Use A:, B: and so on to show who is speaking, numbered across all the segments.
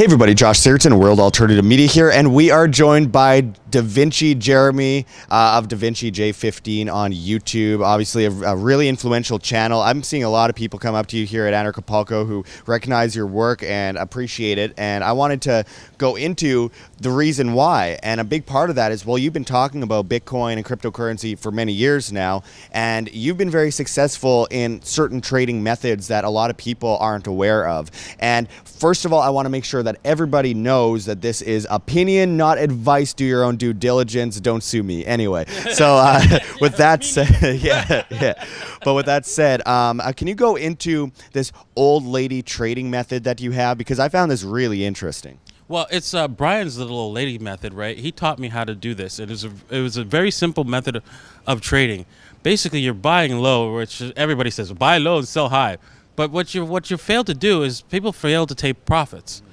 A: Hey everybody, Josh Searton, World Alternative Media here, and we are joined by Davinci Jeremie of Davinci J15 on YouTube. Obviously a really influential channel. I'm seeing a lot of people come up to you here at Anarchapulco who recognize your work and appreciate it, and I wanted to go into the reason why. And a big part of that is, well, you've been talking about Bitcoin and cryptocurrency for many years now, and you've been very successful in certain trading methods that a lot of people aren't aware of. And first of all, I want to make sure that everybody knows that this is opinion, not advice. Do your own due diligence. Don't sue me. Anyway, so with that said, yeah. But with that said, can you go into this old lady trading method that you have? Because I found this really interesting.
B: Well, it's Brian's little old lady method, right? He taught me how to do this. It was a very simple method of trading. Basically, you're buying low, which everybody says buy low and sell high. But what you fail to do is people fail to take profits.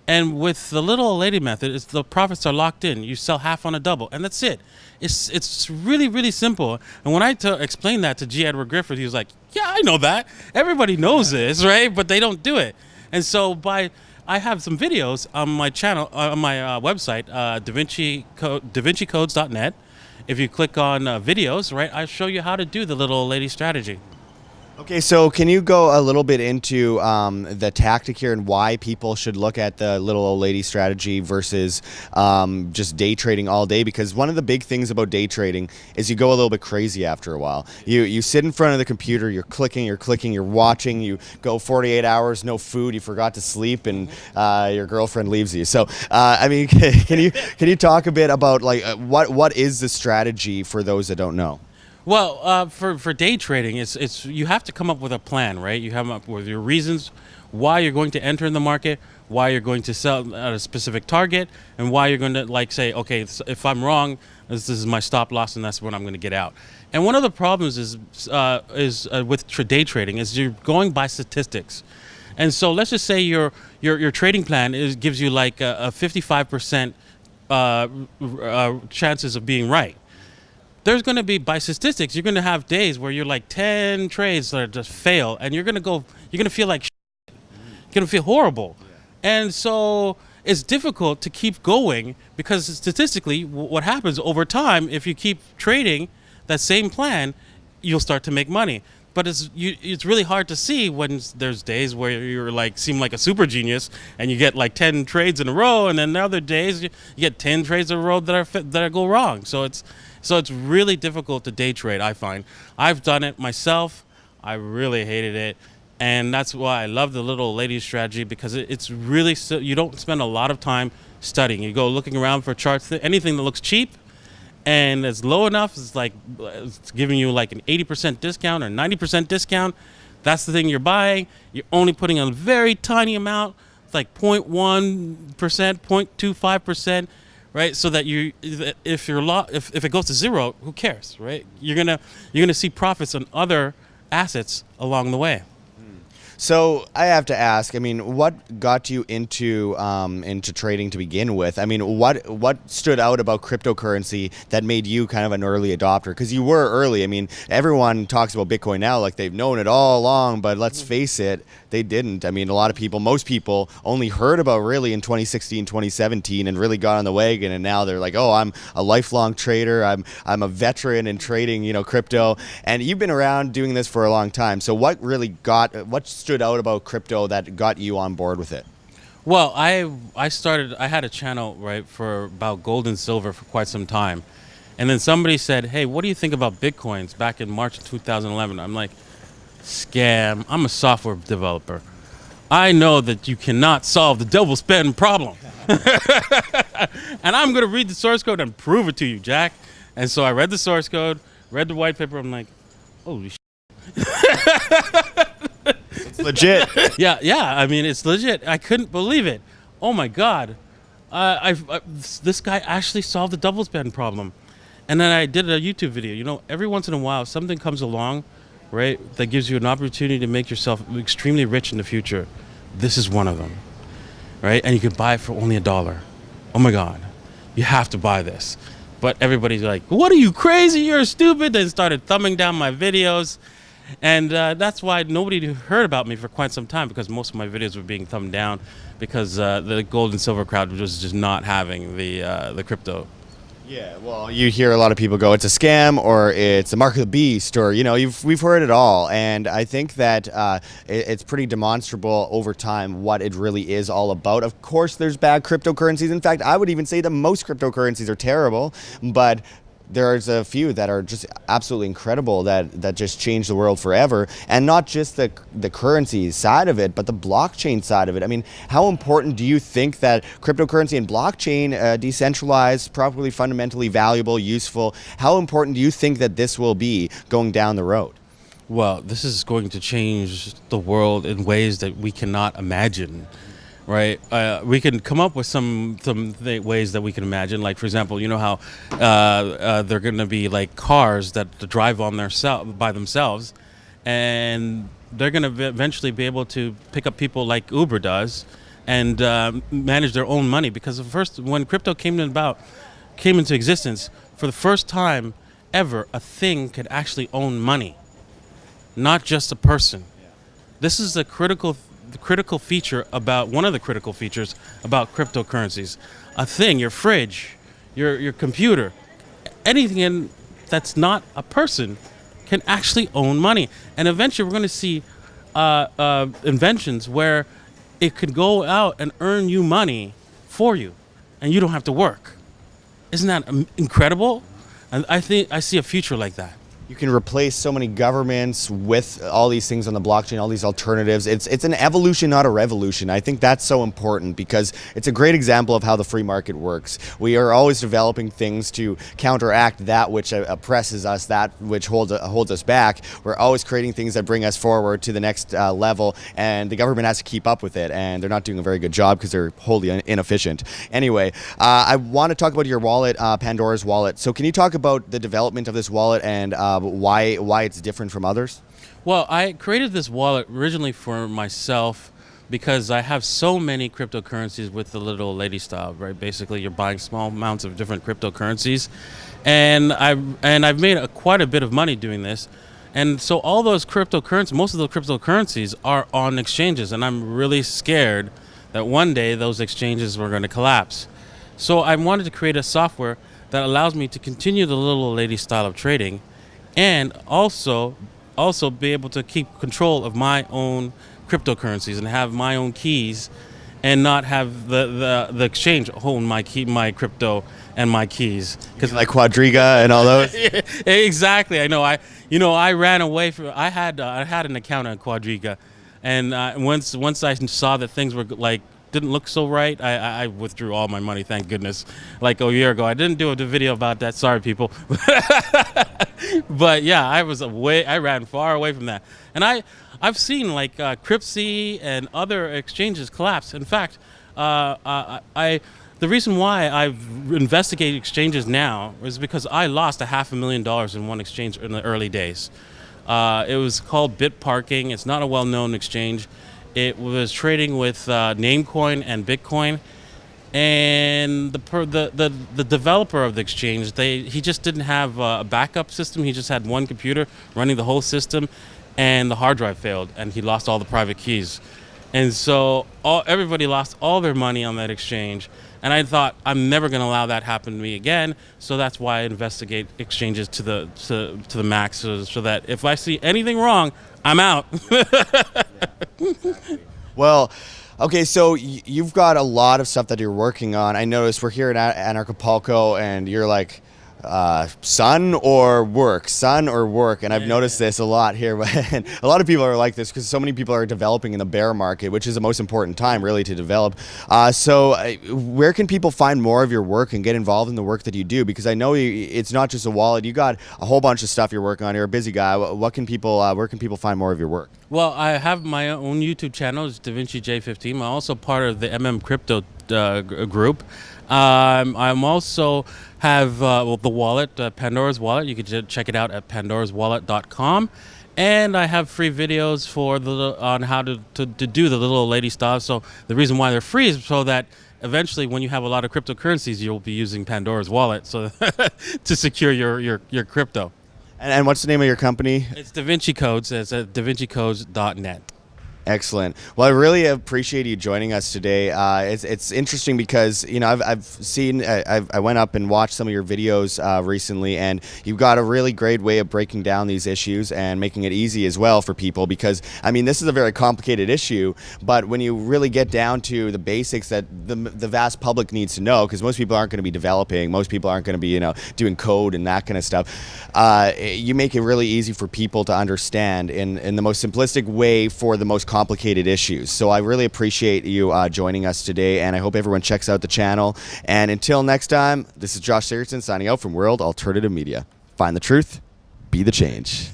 B: And with the little old lady method, the profits are locked in. You sell half on a double, and that's it. It's really, really simple. And when I explained that to G. Edward Griffith, he was like, yeah, I know that. Everybody knows this, right? But they don't do it. And so I have some videos on my channel, on my website, davincicodes.net. If you click on videos, right, I show you how to do the little old lady strategy.
A: Okay, so can you go a little bit into the tactic here and why people should look at the little old lady strategy versus just day trading all day? Because one of the big things about day trading is you go a little bit crazy after a while. You sit in front of the computer, you're clicking, you're watching, you go 48 hours, no food, you forgot to sleep, and your girlfriend leaves you. So, I mean, can you talk a bit about like what is the strategy for those that don't know?
B: Well, for day trading, it's you have to come up with a plan, right? You have up with your reasons why you're going to enter in the market, why you're going to sell at a specific target, and why you're going to like say, okay, if I'm wrong, this is my stop loss, and that's when I'm going to get out. And one of the problems is with day trading is you're going by statistics. And so let's just say your trading plan gives you like a 55% chances of being right. There's going to be, by statistics, you're going to have days where you're like 10 trades that just fail, and you're going to feel like shit. You're going to feel horrible. And so it's difficult to keep going because statistically what happens over time, if you keep trading that same plan, you'll start to make money. But it's really hard to see when there's days where you're like seem like a super genius and you get like 10 trades in a row, and then the other days you get 10 trades in a row that go wrong. So it's really difficult to day trade, I find. I've done it myself. I really hated it. And that's why I love the little lady strategy, because it's really, you don't spend a lot of time studying. You go looking around for charts, anything that looks cheap and it's low enough, it's giving you like an 80% discount or 90% discount. That's the thing you're buying. You're only putting a very tiny amount. It's like 0.1%, 0.25%. Right, so that if it goes to zero, who cares, right? You're gonna see profits on other assets along the way.
A: So I have to ask, I mean, what got you into trading to begin with? I mean, what stood out about cryptocurrency that made you kind of an early adopter? Because you were early. I mean, everyone talks about Bitcoin now like they've known it all along, but let's face it, they didn't. I mean, most people only heard about really in 2016, 2017 and really got on the wagon, and now they're like, oh, I'm a lifelong trader. I'm a veteran in trading, crypto. And you've been around doing this for a long time. So what stood out about crypto that got you on board with it?
B: Well, I had a channel, right, for about gold and silver for quite some time. And then somebody said, hey, what do you think about Bitcoins back in March of 2011? I'm like, scam. I'm a software developer. I know that you cannot solve the double spend problem. And I'm going to read the source code and prove it to you, Jack. And so I read the source code, read the white paper. I'm like, holy shit.
A: It's legit.
B: Yeah. I mean, it's legit. I couldn't believe it. Oh my God. This guy actually solved the double spend problem. And then I did a YouTube video. Every once in a while, something comes along, right, that gives you an opportunity to make yourself extremely rich in the future. This is one of them, right? And you could buy it for only $1. Oh my God, you have to buy this. But everybody's like, what are you, crazy? You're stupid. They started thumbing down my videos. And that's why nobody heard about me for quite some time, because most of my videos were being thumbed down because the gold and silver crowd was just not having the crypto.
A: Yeah, well, you hear a lot of people go, it's a scam or it's a mark of the beast, or we've heard it all, and I think that it's pretty demonstrable over time what it really is all about. Of course, there's bad cryptocurrencies. In fact, I would even say that most cryptocurrencies are terrible, but there's a few that are just absolutely incredible that just change the world forever, and not just the currency side of it, but the blockchain side of it. I mean, how important do you think that cryptocurrency and blockchain, decentralized, properly, fundamentally valuable, useful, how important do you think that this will be going down the road?
B: Well, this is going to change the world in ways that we cannot imagine. Right, we can come up with some ways that we can imagine. Like, for example, you know how they're going to be like cars that drive on by themselves, and they're going to eventually be able to pick up people like Uber does, and manage their own money. Because when crypto came into existence, for the first time ever, a thing could actually own money, not just a person. This is the critical feature about one of the critical features about cryptocurrencies. A thing, your fridge, your computer, anything that's not a person can actually own money. And eventually we're going to see inventions where it could go out and earn you money for you, and you don't have to work. Isn't that incredible? And I think I see a future like that.
A: You can replace so many governments with all these things on the blockchain, all these alternatives. It's an evolution, not a revolution. I think that's so important because it's a great example of how the free market works. We are always developing things to counteract that which oppresses us, that which holds us back. We're always creating things that bring us forward to the next level, and the government has to keep up with it, and they're not doing a very good job because they're wholly inefficient. Anyway, I want to talk about your wallet, Pandora's wallet. So can you talk about the development of this wallet and why it's different from others?
B: Well, I created this wallet originally for myself because I have so many cryptocurrencies with the little lady style, right? Basically, you're buying small amounts of different cryptocurrencies, and I've made quite a bit of money doing this. And so all those cryptocurrencies, most of the cryptocurrencies are on exchanges, and I'm really scared that one day those exchanges were going to collapse. So I wanted to create a software that allows me to continue the little lady style of trading, and also be able to keep control of my own cryptocurrencies and have my own keys, and not have the exchange own my crypto and my keys.
A: Because like Quadriga and all those.
B: Exactly. I know. I ran away from. I had an account on Quadriga, and once I saw that things were didn't look so right, I withdrew all my money, thank goodness, like a year ago. I didn't do a video about that, sorry people. But yeah, I ran far away from that. And I've seen Cryptsy and other exchanges collapse. In fact, the reason why I've investigated exchanges now is because I lost $500,000 in one exchange in the early days. It was called Bitparking. It's not a well-known exchange. It was trading with Namecoin and Bitcoin, and the developer of the exchange, he just didn't have a backup system. He just had one computer running the whole system, and the hard drive failed, and he lost all the private keys. And so everybody lost all their money on that exchange. And I thought, I'm never going to allow that happen to me again. So that's why I investigate exchanges to the max, so that if I see anything wrong, I'm out.
A: Exactly. Well, okay, so you've got a lot of stuff that you're working on. I noticed we're here in Anarchapulco, and you're like, sun or work, and I've noticed this a lot here. And a lot of people are like this because so many people are developing in the bear market, which is the most important time really to develop. So where can people find more of your work and get involved in the work that you do? Because I know it's not just a wallet, you got a whole bunch of stuff you're working on. You're a busy guy. Where can people find more of your work?
B: Well, I have my own YouTube channel. It's Davinci J15. I'm also part of the Crypto group. I'm also have the wallet, Pandora's wallet. You can check it out at pandoraswallet.com. And I have free videos on how to do the little lady stuff. So the reason why they're free is so that eventually, when you have a lot of cryptocurrencies, you'll be using Pandora's wallet so to secure your crypto.
A: And what's the name of your company?
B: It's Davinci Codes. It's at davincicodes.net.
A: Excellent. Well, I really appreciate you joining us today. It's interesting because I've seen I went up and watched some of your videos recently, and you've got a really great way of breaking down these issues and making it easy as well for people. Because I mean, this is a very complicated issue, but when you really get down to the basics that the vast public needs to know, because most people aren't going to be developing, most people aren't going to be doing code and that kind of stuff. You make it really easy for people to understand in the most simplistic way for the most complicated issues. So I really appreciate you joining us today, and I hope everyone checks out the channel. And until next time, this is Josh Sigurdsson signing out from World Alternative Media. Find the truth, be the change.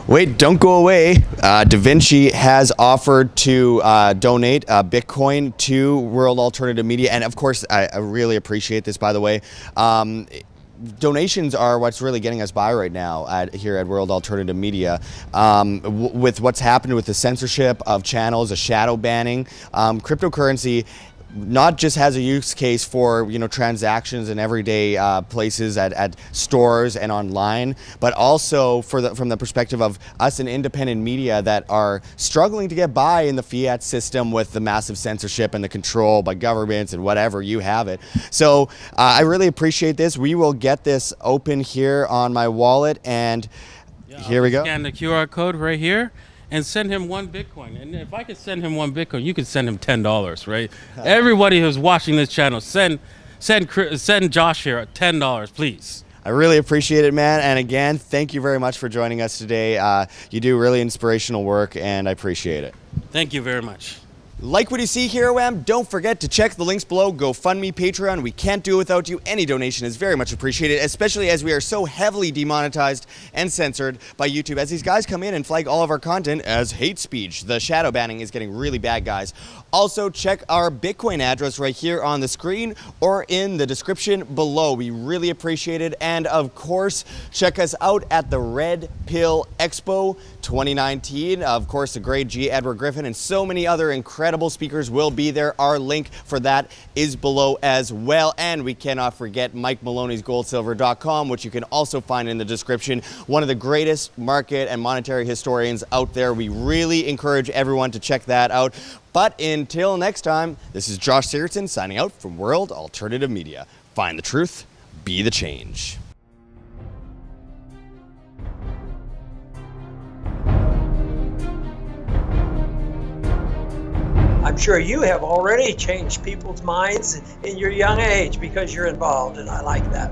A: Wait, don't go away. Davinci has offered to donate Bitcoin to World Alternative Media, and of course, I really appreciate this, by the way. Donations are what's really getting us by right now here at World Alternative Media. With what's happened with the censorship of channels, the shadow banning, cryptocurrency not just has a use case for transactions in everyday places at stores and online, but also from the perspective of us in independent media that are struggling to get by in the fiat system with the massive censorship and the control by governments and whatever, you have it. So I really appreciate this. We will get this open here on my wallet, and here we go.
B: Scan the QR code right here and send him 1 Bitcoin. And if I could send him 1 Bitcoin, you could send him $10, right? Everybody who's watching this channel, send Josh here $10, please.
A: I really appreciate it, man. And again, thank you very much for joining us today. You do really inspirational work, and I appreciate it.
B: Thank you very much.
A: Like what you see here, WAM? Don't forget to check the links below. GoFundMe, Patreon. We can't do it without you. Any donation is very much appreciated, especially as we are so heavily demonetized and censored by YouTube, as these guys come in and flag all of our content as hate speech. The shadow banning is getting really bad, guys. Also, check our Bitcoin address right here on the screen or in the description below. We really appreciate it. And of course, check us out at the Red Pill Expo 2019. Of course, the great G. Edward Griffin and so many other incredible speakers will be there. Our link for that is below as well. And we cannot forget Mike Maloney's goldsilver.com, which you can also find in the description. One of the greatest market and monetary historians out there. We really encourage everyone to check that out. But until next time, this is Josh Sigurdsson signing out from World Alternative Media. Find the truth, be the change.
C: I'm sure you have already changed people's minds in your young age because you're involved, and I like that.